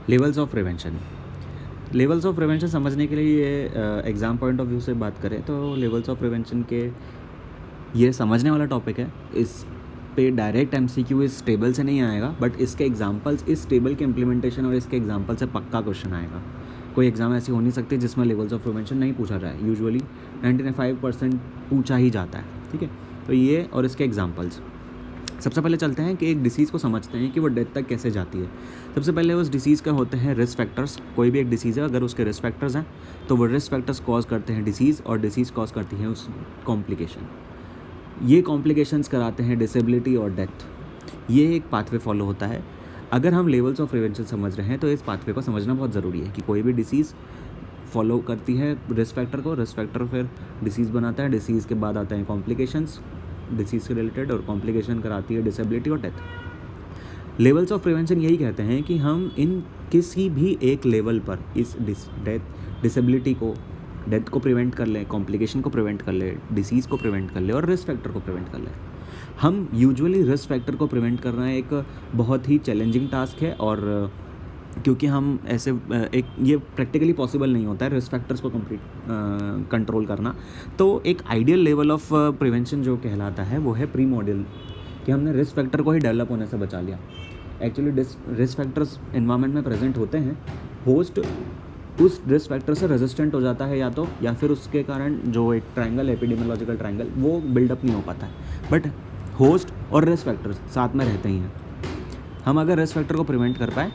Levels of prevention. Levels of prevention समझने के लिए ये एग्ज़ाम पॉइंट ऑफ व्यू से बात करें तो लेवल्स ऑफ प्रिवेंशन के ये समझने वाला टॉपिक है। इस पे डायरेक्ट एमसीक्यू इस टेबल से नहीं आएगा, बट इसके एग्जांपल्स, इस टेबल के इम्प्लीमेंटेशन और इसके एग्जांपल से पक्का क्वेश्चन आएगा। कोई एग्ज़ाम ऐसी हो नहीं सकती जिसमें लेवल्स ऑफ प्रिवेंशन नहीं पूछा जाए। यूजुअली 95% पूछा ही जाता है, ठीक है। तो ये और इसके एग्जांपल्स। सबसे पहले चलते हैं कि एक डिसीज़ को समझते हैं कि वो डेथ तक कैसे जाती है। सबसे पहले उस डिसीज़ का होते हैं रिस्क फैक्टर्स। कोई भी एक डिसीज़ है, अगर उसके रिस्क फैक्टर्स हैं तो वो रिस्क फैक्टर्स कॉज करते हैं डिसीज़, और डिसीज़ कॉज करती है उस कॉम्प्लिकेशन। ये कॉम्प्लिकेशंस कराते हैं डिसेबिलिटी और डेथ। ये एक पाथवे फॉलो होता है। अगर हम लेवल्स ऑफ प्रिवेंशन समझ रहे हैं तो इस पाथवे को समझना बहुत ज़रूरी है कि कोई भी डिसीज़ फॉलो करती है रिस्क फैक्टर को, रिस्क फैक्टर फिर डिसीज़ बनाता है, डिसीज़ के बाद आते हैं कॉम्प्लिकेशंस डिसीज़ से रिलेटेड, और कॉम्प्लिकेशन कराती है डिसेबिलिटी और डेथ। लेवल्स ऑफ प्रिवेंशन यही कहते हैं कि हम इन किसी भी एक लेवल पर इस डिसेबिलिटी को, डेथ को प्रिवेंट कर लें, कॉम्प्लिकेशन को प्रिवेंट कर लें, डिसीज़ को प्रिवेंट कर लें और रिस्क फैक्टर को प्रिवेंट कर लें। हम यूजुअली रिस्क फैक्टर को प्रिवेंट करना एक बहुत ही चैलेंजिंग टास्क है, और क्योंकि हम ऐसे एक ये प्रैक्टिकली पॉसिबल नहीं होता है रिस्क फैक्टर्स को कंट्रोल करना। तो एक आइडियल लेवल ऑफ प्रिवेंशन जो कहलाता है वो है प्री मॉडल, कि हमने रिस्क फैक्टर को ही डेवलप होने से बचा लिया। एक्चुअली रिस्क फैक्टर्स एनवायरनमेंट में प्रेजेंट होते हैं, होस्ट उस रिस्क फैक्टर से रेजिस्टेंट हो जाता है या फिर उसके कारण जो एक ट्रायंगल, एपिडेमियोलॉजिकल ट्रायंगल, वो बिल्डअप नहीं हो पाता है। बट होस्ट और रिस्क फैक्टर्स साथ में रहते ही हैं। हम अगर रिस्क फैक्टर को प्रिवेंट कर पाए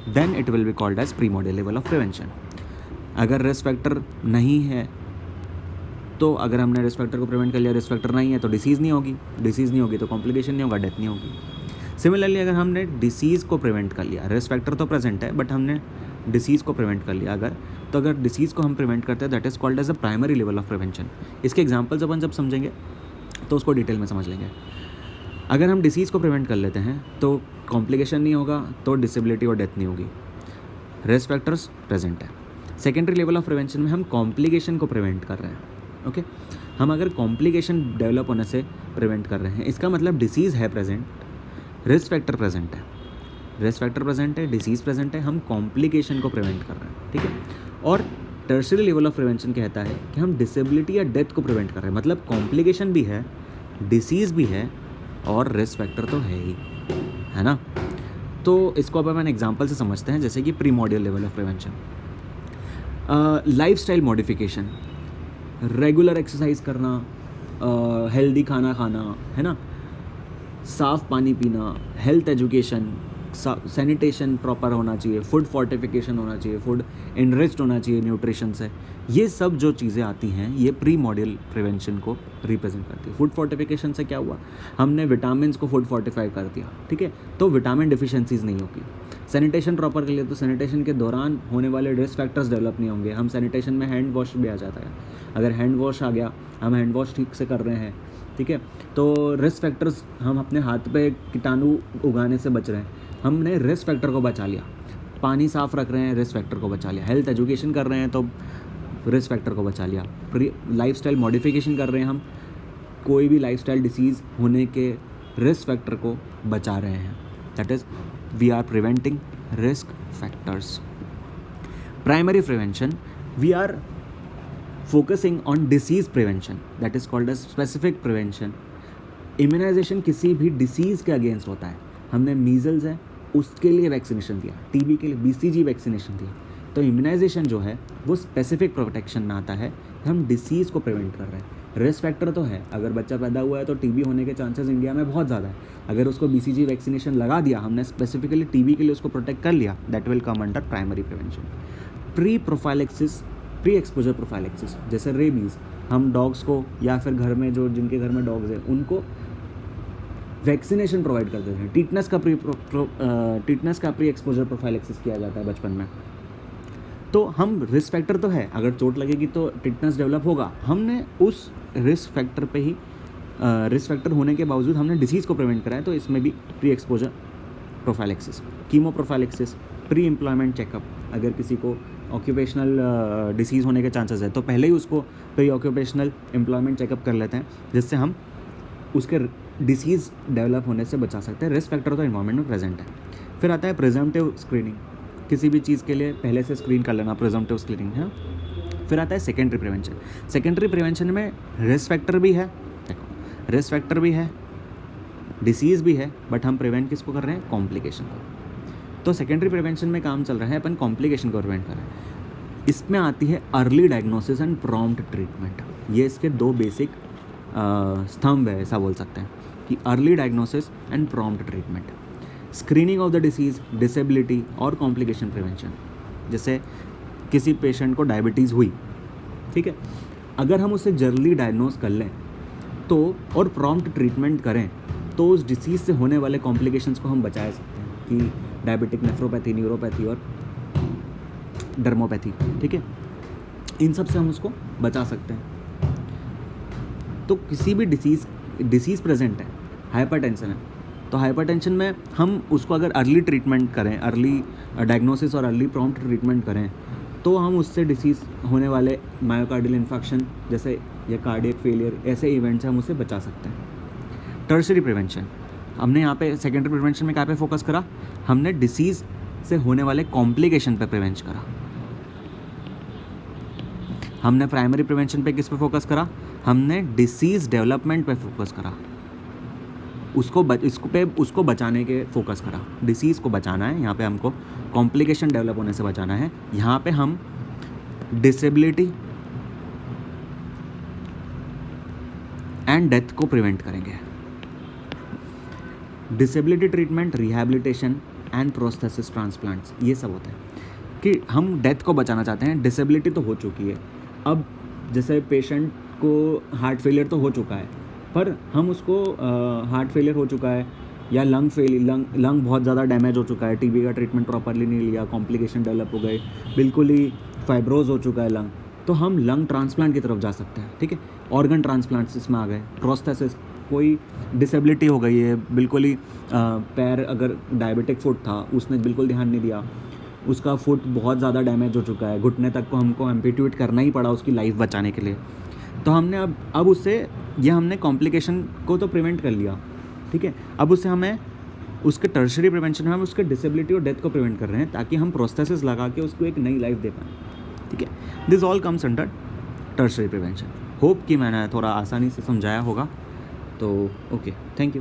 then it will be called as primordial level of prevention. अगर रिस्क फैक्टर नहीं है तो अगर हमने रिस्क फैक्टर को प्रिवेंट कर लिया, रिस्क फैक्टर नहीं है तो डिसीज़ नहीं होगी तो कॉम्प्लिकेशन नहीं होगा, डेथ नहीं होगी। सिमिलरली अगर हमने डिसीज़ को प्रिवेंट कर लिया, रिस्क फैक्टर तो प्रेजेंट है बट हमने डिसीज़ को प्रिवेंट कर लिया अगर डिसीज़ को हम प्रिवेंट करते हैं that is called as a primary level of prevention. इसके एग्जांपल्स अपन जब समझेंगे तो उसको डिटेल में समझ लेंगे। अगर हम डिसीज़ को प्रिवेंट कर लेते हैं तो कॉम्प्लिकेशन नहीं होगा, तो डिसेबिलिटी और डेथ नहीं होगी, रिस्क फैक्टर्स प्रेजेंट है। सेकेंडरी लेवल ऑफ प्रिवेंशन में हम कॉम्प्लिकेशन को प्रिवेंट कर रहे हैं, ओके। हम अगर कॉम्प्लिकेशन डेवलप होने से प्रिवेंट कर रहे हैं, इसका मतलब डिसीज़ है प्रेजेंट, रिस्क फैक्टर प्रेजेंट है, डिसीज़ प्रेजेंट है, हम कॉम्प्लिकेशन को प्रिवेंट कर रहे हैं, ठीक है। और टर्शियरी लेवल ऑफ प्रिवेंशन कहता है कि हम डिसेबिलिटी या डेथ को प्रिवेंट कर रहे हैं, मतलब कॉम्प्लिकेशन भी है, डिसीज़ भी है और रिस्क फैक्टर तो है ना। तो इसको अब अपन एग्जांपल से समझते हैं, जैसे कि pre model level of prevention. Lifestyle modification, regular exercise करना, हेल्दी खाना खाना, है ना, साफ़ पानी पीना, हेल्थ एजुकेशन, सैनिटेशन प्रॉपर होना चाहिए, फूड फोर्टिफिकेशन होना चाहिए, फूड इनरिच्ड होना चाहिए न्यूट्रिशन से। ये सब जो चीज़ें आती हैं ये प्री मॉडल प्रिवेंशन को रिप्रेजेंट करती है। फूड फोर्टिफिकेशन से क्या हुआ, हमने विटामिन को फूड फोर्टिफाई कर दिया, ठीक है, तो विटामिन डिफिशिएंसीज नहीं होगी। सैनिटेशन प्रॉपर के लिए तो सैनिटेशन के दौरान होने वाले रिस्क फैक्टर्स डेवलप नहीं होंगे। हम सैनिटेशन में हैंड वॉश भी आ जाता है, अगर हैंड वॉश आ गया, हम हैंड वॉश ठीक से कर रहे हैं, ठीक है, तो रिस्क फैक्टर्स, हम अपने हाथ पे कीटाणु उगाने से बच रहे हैं, हमने रिस्क फैक्टर को बचा लिया। पानी साफ़ रख रहे हैं, रिस्क फैक्टर को बचा लिया। हेल्थ एजुकेशन कर रहे हैं तो रिस्क फैक्टर को बचा लिया। लाइफस्टाइल मॉडिफिकेशन कर रहे हैं, हम कोई भी लाइफस्टाइल डिसीज़ होने के रिस्क फैक्टर को बचा रहे हैं, that is we are preventing risk factors. Primary prevention, we are focusing on disease prevention, that is called as specific prevention. Immunization किसी भी डिसीज़ के अगेंस्ट होता है। हमने मीजल्स है उसके लिए वैक्सीनेशन दिया, टीबी के लिए बीसीजी वैक्सीनेशन दिया, तो इम्यूनाइजेशन जो है वो स्पेसिफिक प्रोटेक्शन में आता है, हम डिसीज़ को प्रिवेंट कर रहे हैं। रिस्क फैक्टर तो है, अगर बच्चा पैदा हुआ है तो टीबी होने के चांसेस इंडिया में बहुत ज़्यादा है, अगर उसको बीसीजी वैक्सीनेशन लगा दिया, हमने स्पेसिफिकली टीबी के लिए उसको प्रोटेक्ट कर लिया, that will come under primary prevention. Pre prophylaxis, pre exposure prophylaxis, जैसे रेबीज़, हम डॉग्स को या फिर घर में जो जिनके घर में डॉग्स हैं उनको वैक्सीनेशन प्रोवाइड करते थे। टीटनस का प्री एक्सपोजर प्रोफाइलेक्सिस किया जाता है बचपन में। तो हम रिस्क फैक्टर तो है, अगर चोट लगेगी तो टिटनस डेवलप होगा, हमने उस रिस्क फैक्टर पे ही रिस्क फैक्टर होने के बावजूद हमने डिसीज़ को प्रिवेंट कराया, तो इसमें भी pre exposure prophylaxis. Chemo prophylaxis, pre employment checkup, अगर किसी को ऑक्यूपेशनल डिसीज़ होने के चांसेस है तो पहले ही उसको प्री ऑक्यूपेशनल एम्प्लॉयमेंट चेकअप कर लेते हैं, जिससे हम उसके डिसीज़ डेवलप होने से बचा सकते हैं। रिस्क फैक्टर तो एनवायरनमेंट में प्रेजेंट है। फिर आता है प्रिवेंटिव स्क्रीनिंग। किसी भी चीज़ के लिए पहले से स्क्रीन कर लेना, प्रिजम्पटिव स्क्रीनिंग है। फिर आता है सेकेंडरी प्रिवेंशन। सेकेंडरी प्रिवेंशन में रिस्क फैक्टर भी है, देखो रिस्क फैक्टर भी है, डिसीज़ भी है, बट हम प्रिवेंट किसको कर रहे हैं? कॉम्प्लिकेशन को। तो सेकेंडरी प्रिवेंशन में काम चल रहा है, अपन कॉम्प्लिकेशन को प्रिवेंट कर रहे हैं। इसमें आती है early diagnosis and prompt treatment. ये इसके दो बेसिक स्तंभ है, ऐसा बोल सकते हैं कि early diagnosis and prompt treatment, screening of the disease, disability और कॉम्प्लिकेशन प्रिवेंशन। जैसे किसी पेशेंट को डायबिटीज़ हुई, ठीक है, अगर हम उसे जल्दी डायग्नोस कर लें तो और प्रॉम्प्ट ट्रीटमेंट करें तो उस डिसीज़ से होने वाले कॉम्प्लिकेशंस को हम बचा सकते हैं, कि डायबिटिक नेफ्रोपैथी, न्यूरोपैथी और डर्मोपैथी, ठीक है, इन सब से हम उसको बचा सकते हैं। तो किसी भी डिसीज़ प्रेजेंट है, हाइपरटेंशन है, तो हाइपरटेंशन में हम उसको अगर अर्ली ट्रीटमेंट करें, अर्ली डायग्नोसिस और अर्ली प्रॉम्प्ट ट्रीटमेंट करें तो हम उससे डिसीज़ होने वाले मायोकार्डियल इन्फेक्शन जैसे या कार्डियक फेलियर, ऐसे इवेंट से हम उसे बचा सकते हैं। टर्शरी प्रिवेंशन, हमने यहाँ पे सेकेंडरी प्रिवेंशन में क्या पे फोकस करा? हमने डिसीज़ से होने वाले कॉम्प्लिकेशन पे प्रिवेंट करा। हमने प्राइमरी प्रिवेंशन पे किस पे फोकस करा? हमने डिसीज़ डेवलपमेंट पे फोकस करा, उसको बचाने के फोकस करा। डिसीज़ को बचाना है, यहाँ पे हमको कॉम्प्लिकेशन डेवलप होने से बचाना है। यहाँ पे हम डिसेबिलिटी एंड डेथ को प्रिवेंट करेंगे। Disability treatment, rehabilitation and prosthesis transplants, ये सब होता है कि हम डेथ को बचाना चाहते हैं। डिसेबिलिटी तो हो चुकी है, अब जैसे पेशेंट को हार्ट फेलियर तो हो चुका है, पर हम उसको हार्ट फेलियर हो चुका है या लंग बहुत ज़्यादा डैमेज हो चुका है, टीबी का ट्रीटमेंट प्रॉपरली नहीं लिया, कॉम्प्लिकेशन डेवलप हो गए, बिल्कुल ही फाइब्रोज हो चुका है लंग, तो हम लंग ट्रांसप्लांट की तरफ जा सकते हैं, ठीक है। ऑर्गन ट्रांसप्लांट्स इसमें आ गए। प्रोस्थेसिस, कोई डिसेबिलिटी हो गई है, बिल्कुल ही पैर, अगर डायबिटिक फुट था, उसने बिल्कुल ध्यान नहीं दिया, उसका फुट बहुत ज़्यादा डैमेज हो चुका है, घुटने तक को हमको एम्पिट्यूट करना ही पड़ा उसकी लाइफ बचाने के लिए, तो हमने अब उससे ये हमने कॉम्प्लिकेशन को तो प्रिवेंट कर लिया, ठीक है। अब उससे हमें उसके टर्शरी प्रिवेंशन में हम उसके डिसेबिलिटी और डेथ को प्रिवेंट कर रहे हैं, ताकि हम प्रोस्थेसिस लगा के उसको एक नई लाइफ दे पाएँ, ठीक है। This all comes under tertiary prevention. Hope कि मैंने थोड़ा आसानी से समझाया होगा। तो ओके, थैंक यू।